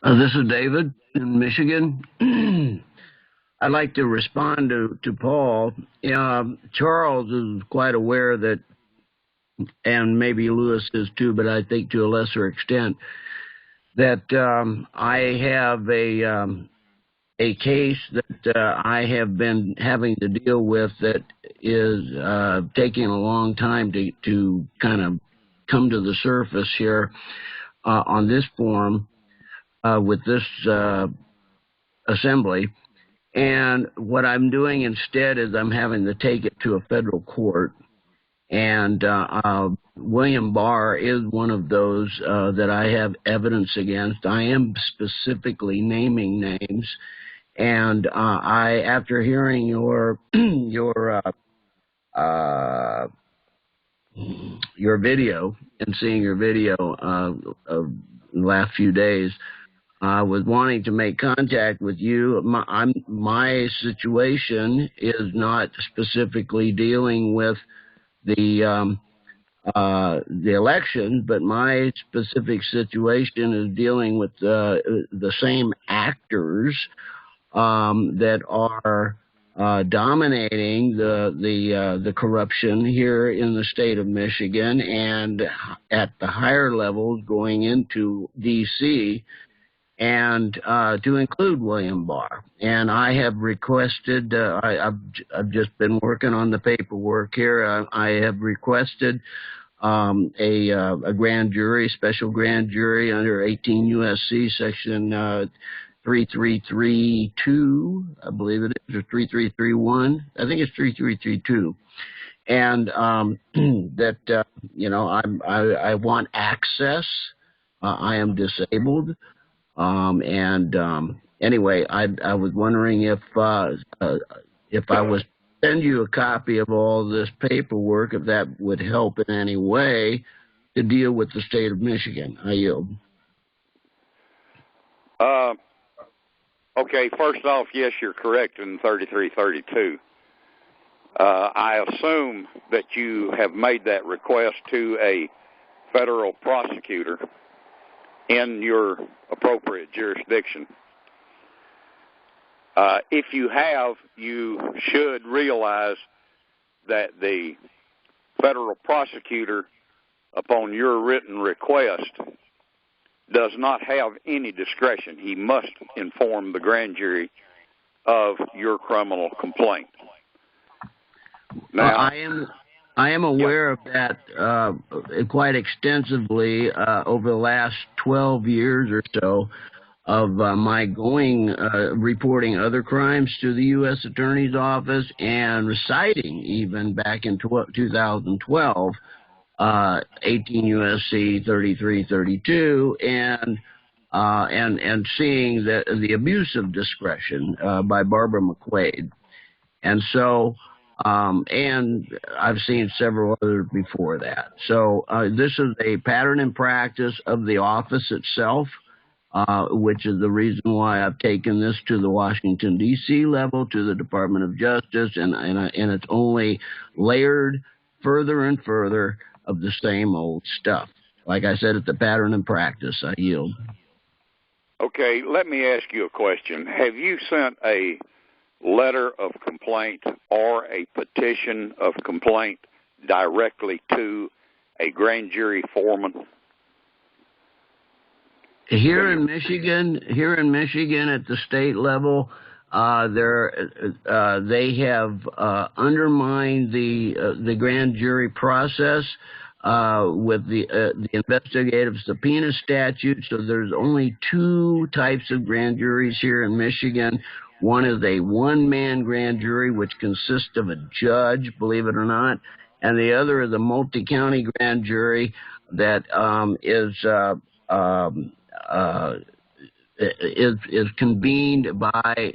This is David in Michigan. I'd like to respond to Paul. Charles is quite aware that, and maybe Lewis is too, but I think to a lesser extent, that I have a case that I have been having to deal with that is taking a long time to kind of come to the surface here on this forum with this assembly. And what I'm doing instead is I'm having to take it to a federal court. And William Barr is one of those that I have evidence against. I am specifically naming names. And after hearing your video and seeing your video of the last few days, I was wanting to make contact with you. My situation is not specifically dealing with the election, but my specific situation is dealing with the same actors that are dominating the corruption here in the state of Michigan and at the higher levels going into D.C., and to include William Barr. And I have requested, I've just been working on the paperwork here. I have requested a grand jury, special grand jury under 18 U.S.C. section 3332, I believe it is, or 3331. I think it's 3332. And that, I want access. I am disabled. Anyway, I was wondering if I was to send you a copy of all this paperwork, if that would help in any way to deal with the state of Michigan. I yield. Okay, first off, yes, you're correct in 3332. I assume that you have made that request to a federal prosecutor in your appropriate jurisdiction. If you have, you should realize that the federal prosecutor, upon your written request, does not have any discretion. He must inform the grand jury of your criminal complaint. Now, I am aware of that quite extensively over the last 12 years or so of my reporting other crimes to the U.S. Attorney's Office and reciting even back in 2012 18 U.S.C. 3332 and seeing the abuse of discretion by Barbara McQuaid. And so and I've seen several others before that. So this is a pattern and practice of the office itself, which is the reason why I've taken this to the Washington, D.C. level, to the Department of Justice, and it's only layered further and further of the same old stuff. Like I said, it's a pattern and practice. I yield. Okay, let me ask you a question. Have you sent a letter of complaint or a petition of complaint directly to a grand jury foreman? Here in Michigan, at the state level, they have undermined the grand jury process with the investigative subpoena statute. So there's only two types of grand juries here in Michigan. One is a one-man grand jury, which consists of a judge, believe it or not, and the other is a multi-county grand jury that is convened by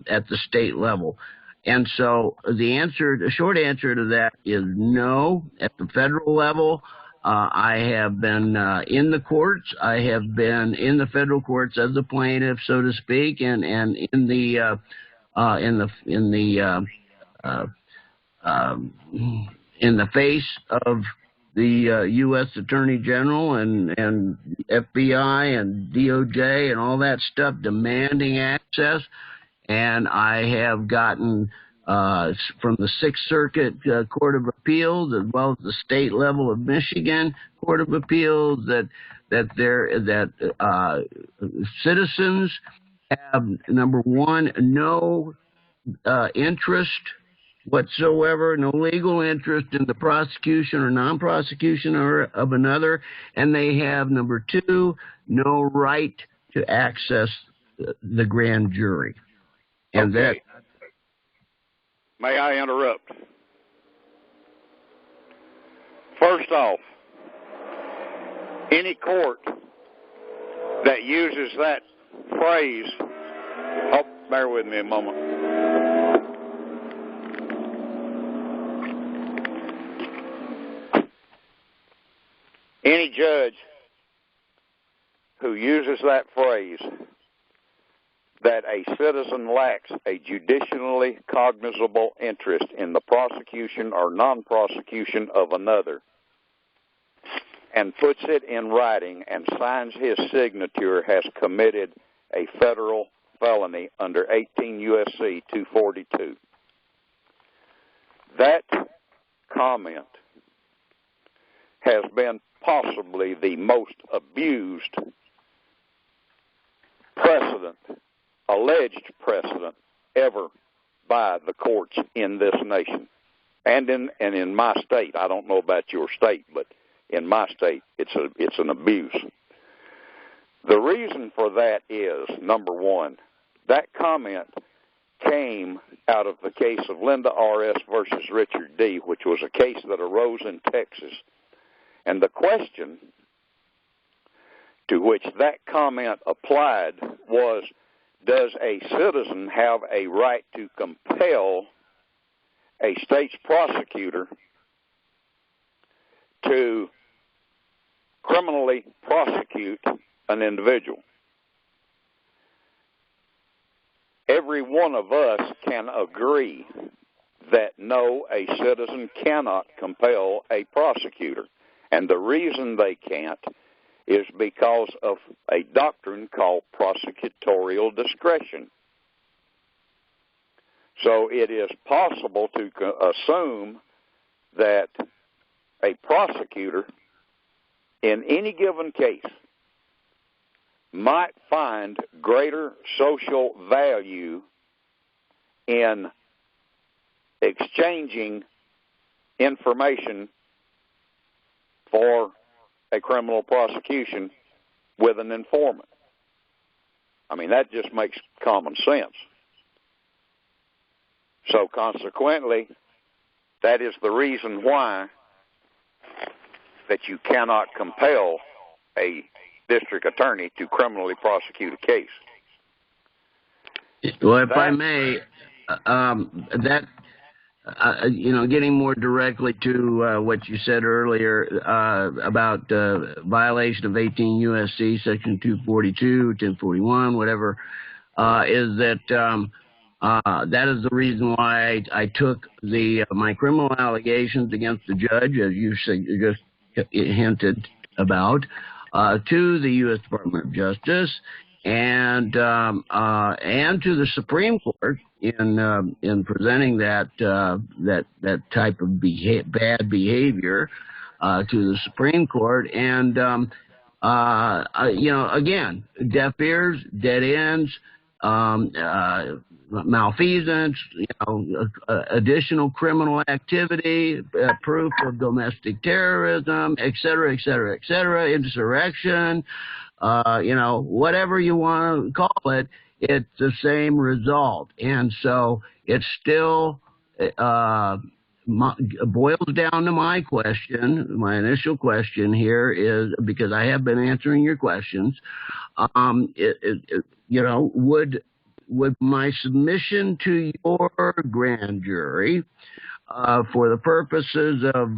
at the state level. And so the short answer to that is no. At the federal level, I have been in the courts. I have been in the federal courts as a plaintiff, so to speak, and in the face of the U.S. Attorney General and FBI and DOJ and all that stuff demanding access. And I have gotten from the Sixth Circuit Court of Appeals, as well as the state level of Michigan Court of Appeals, that citizens have, number one, no interest whatsoever, no legal interest in the prosecution or non-prosecution of another, and they have, number two, no right to access the grand jury. And okay. May I interrupt? First off, any court that uses that phrase, bear with me a moment. Any judge who uses that phrase, that a citizen lacks a judicially cognizable interest in the prosecution or non-prosecution of another, and puts it in writing and signs his signature, has committed a federal felony under 18 U.S.C. 242. That comment has been possibly the most abused precedent, alleged precedent, ever by the courts in this nation and in my state. I don't know about your state, but in my state, it's an abuse. The reason for that is, number one, that comment came out of the case of Linda R.S. versus Richard D., which was a case that arose in Texas. And the question to which that comment applied was, does a citizen have a right to compel a state's prosecutor to criminally prosecute an individual? Every one of us can agree that no, a citizen cannot compel a prosecutor. And the reason they can't is because of a doctrine called prosecutorial discretion. So it is possible to assume that a prosecutor in any given case might find greater social value in exchanging information for a criminal prosecution with an informant. I mean, that just makes common sense. So consequently, that is the reason why that you cannot compel a district attorney to criminally prosecute a case. Well, if I may, getting more directly to what you said earlier about violation of 18 U.S.C. Section 242, 1041, whatever, is that that is the reason why I took my criminal allegations against the judge, as you just hinted about, to the U.S. Department of Justice and to the Supreme Court in presenting that type of bad behavior to the Supreme Court, and again, deaf ears, dead ends, malfeasance, additional criminal activity, proof of domestic terrorism, et cetera, insurrection, whatever you want to call it, it's the same result. And so it still boils down to my question. My initial question here is, because I have been answering your questions, would my submission to your grand jury for the purposes of,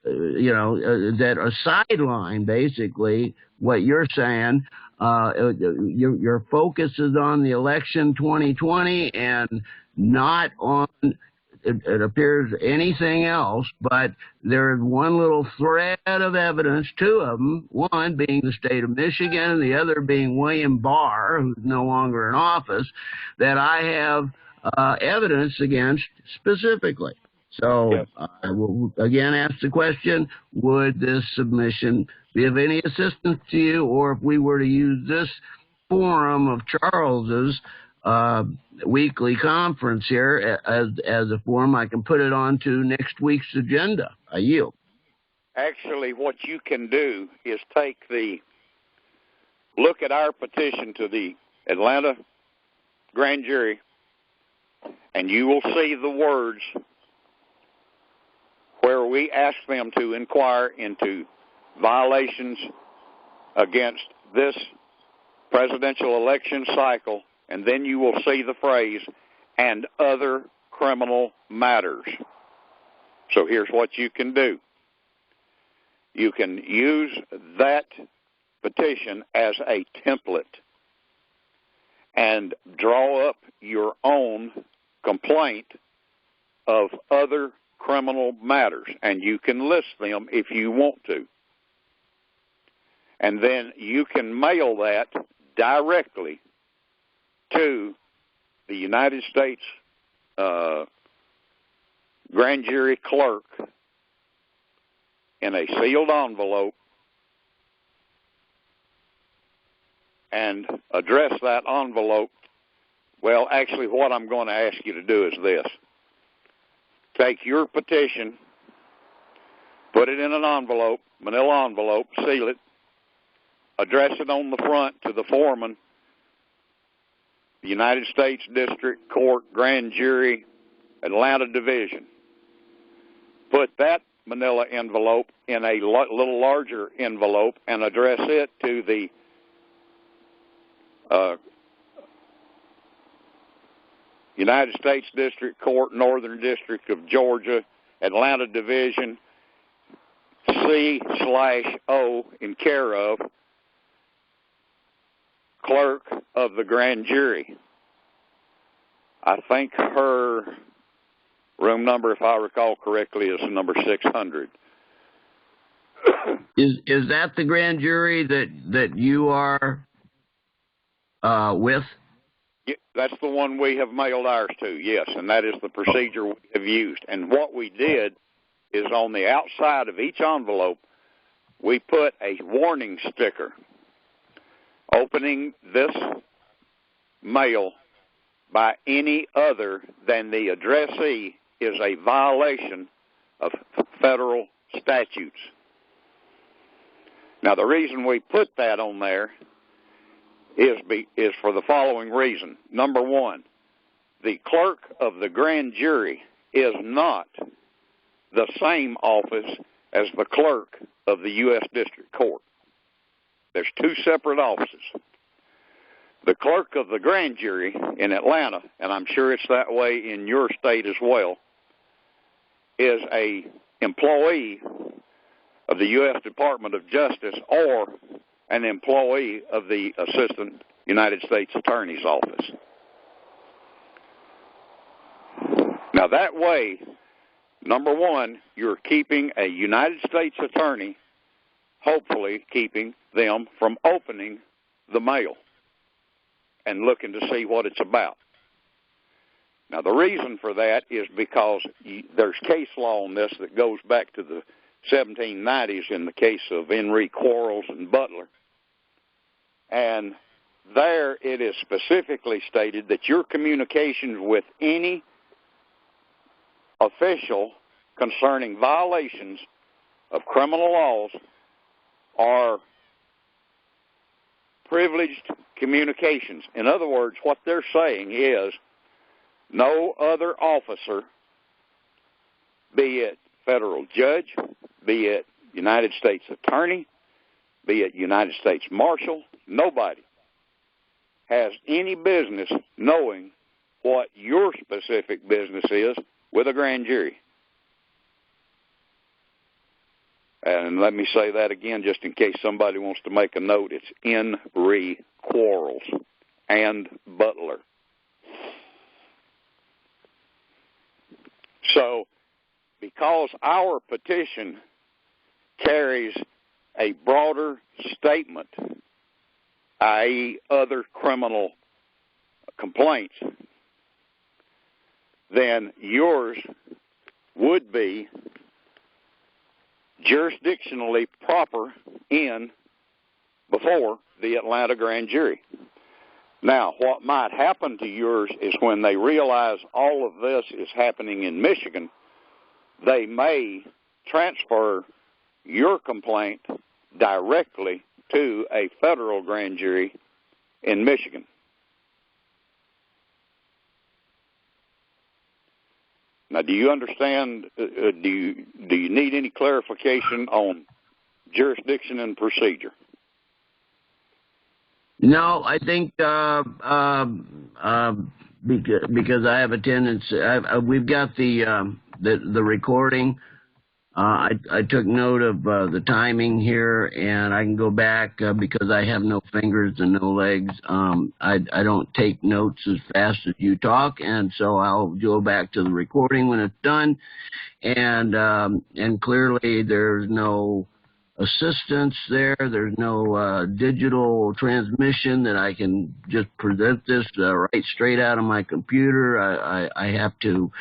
that a sideline, basically, what you're saying, your focus is on the election 2020 and not on it appears anything else, but there's one little thread of evidence, two of them, one being the state of Michigan and the other being William Barr, who's no longer in office, that I have evidence against specifically. So Yes. I will again ask the question, would this submission be of any assistance to you, or if we were to use this forum of Charles's weekly conference here as a forum, I can put it on to next week's agenda. I yield. Actually, what you can do is look at our petition to the Atlanta grand jury, and you will see the words where we ask them to inquire into violations against this presidential election cycle, and then you will see the phrase, and other criminal matters. So here's what you can do. You can use that petition as a template and draw up your own complaint of other criminal matters, and you can list them if you want to. And then you can mail that directly to the United States grand jury clerk in a sealed envelope and address that envelope. Well, actually, what I'm going to ask you to do is this. Take your petition, put it in an envelope, manila envelope, seal it, address it on the front to the foreman, the United States District Court Grand Jury, Atlanta Division. Put that manila envelope in a little larger envelope and address it to the United States District Court, Northern District of Georgia, Atlanta Division, C/O, in care of clerk of the grand jury. I think her room number, if I recall correctly, is number 600. Is that the grand jury that you are with? Yeah, that's the one we have mailed ours to, yes, and that is the procedure we have used. And what we did is on the outside of each envelope, we put a warning sticker. Opening this mail by any other than the addressee is a violation of federal statutes. Now, the reason we put that on there is for the following reason. Number one, the clerk of the grand jury is not the same office as the clerk of the U.S. District Court. There's two separate offices. The clerk of the grand jury in Atlanta, and I'm sure it's that way in your state as well, is a employee of the U.S. Department of Justice or an employee of the Assistant United States Attorney's Office. Now that way, number one, you're keeping a United States attorney, hopefully keeping them from opening the mail and looking to see what it's about. Now, the reason for that is because there's case law on this that goes back to the 1790s in the case of Henry Quarles and Butler. And there it is specifically stated that your communications with any official concerning violations of criminal laws are privileged communications. In other words, what they're saying is no other officer, be it federal judge, be it United States attorney, be it United States marshal, nobody has any business knowing what your specific business is with a grand jury. And let me say that again just in case somebody wants to make a note. It's Henry Quarles and Butler. So, because our petition carries a broader statement, i.e. other criminal complaints, then yours would be jurisdictionally proper before the Atlanta grand jury. Now, what might happen to yours is when they realize all of this is happening in Michigan, they may transfer your complaint directly to a federal grand jury in Michigan. Now, do you understand? Do you need any clarification on jurisdiction and procedure? No, I think because I have a tendency, we've got the recording. I took note of the timing here, and I can go back because I have no fingers and no legs. I don't take notes as fast as you talk, and so I'll go back to the recording when it's done. And clearly there's no assistance there. There's no digital transmission that I can just present this right straight out of my computer. I have to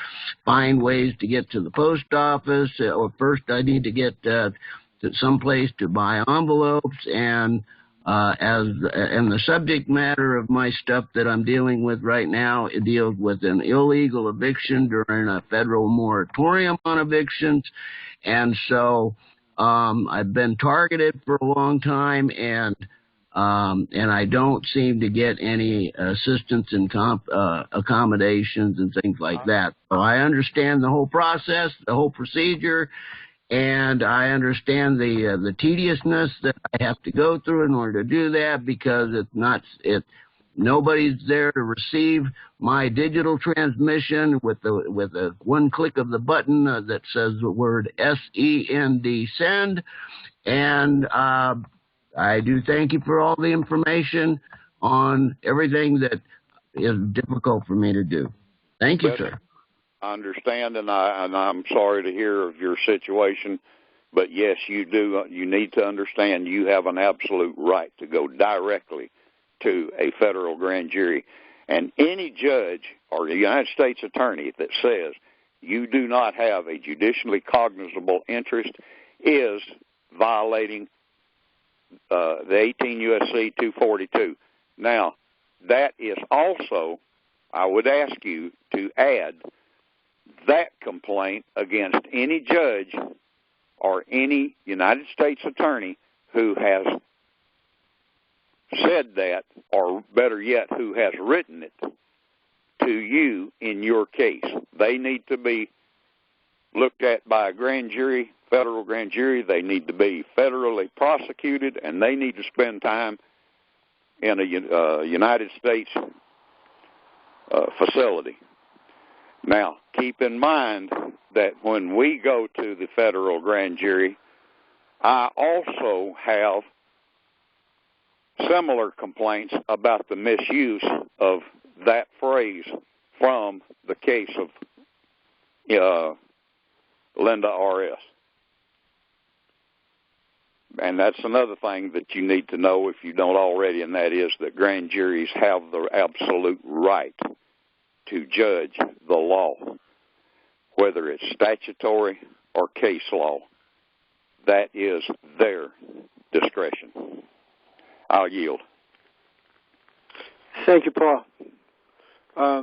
find ways to get to the post office, or first I need to get to someplace to buy envelopes, and the subject matter of my stuff that I'm dealing with right now, it deals with an illegal eviction during a federal moratorium on evictions, and so I've been targeted for a long time, and I don't seem to get any assistance in accommodations and things like that. So I understand the whole process, the whole procedure, and I understand the tediousness that I have to go through in order to do that, because nobody's there to receive my digital transmission with a one click of the button that says the word SEND, send. And I do thank you for all the information on everything that is difficult for me to do. Thank you, sir. I understand, and I'm sorry to hear of your situation, but yes, you do. You need to understand you have an absolute right to go directly to a federal grand jury. And any judge or the United States attorney that says you do not have a judicially cognizable interest is violating the 18 U.S.C. 242. Now, that is also, I would ask you to add that complaint against any judge or any United States attorney who has said that, or better yet, who has written it to you in your case. They need to be looked at by a grand jury, federal grand jury. They need to be federally prosecuted, and they need to spend time in a United States facility. Now, keep in mind that when we go to the federal grand jury, I also have similar complaints about the misuse of that phrase from the case of Linda R.S. And that's another thing that you need to know if you don't already, and that is that grand juries have the absolute right to judge the law, whether it's statutory or case law. That is their discretion. I'll yield. Thank you, Paul. I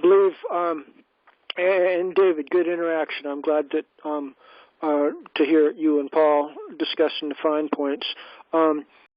believe, and David, good interaction. I'm glad that to hear you and Paul discussing the fine points.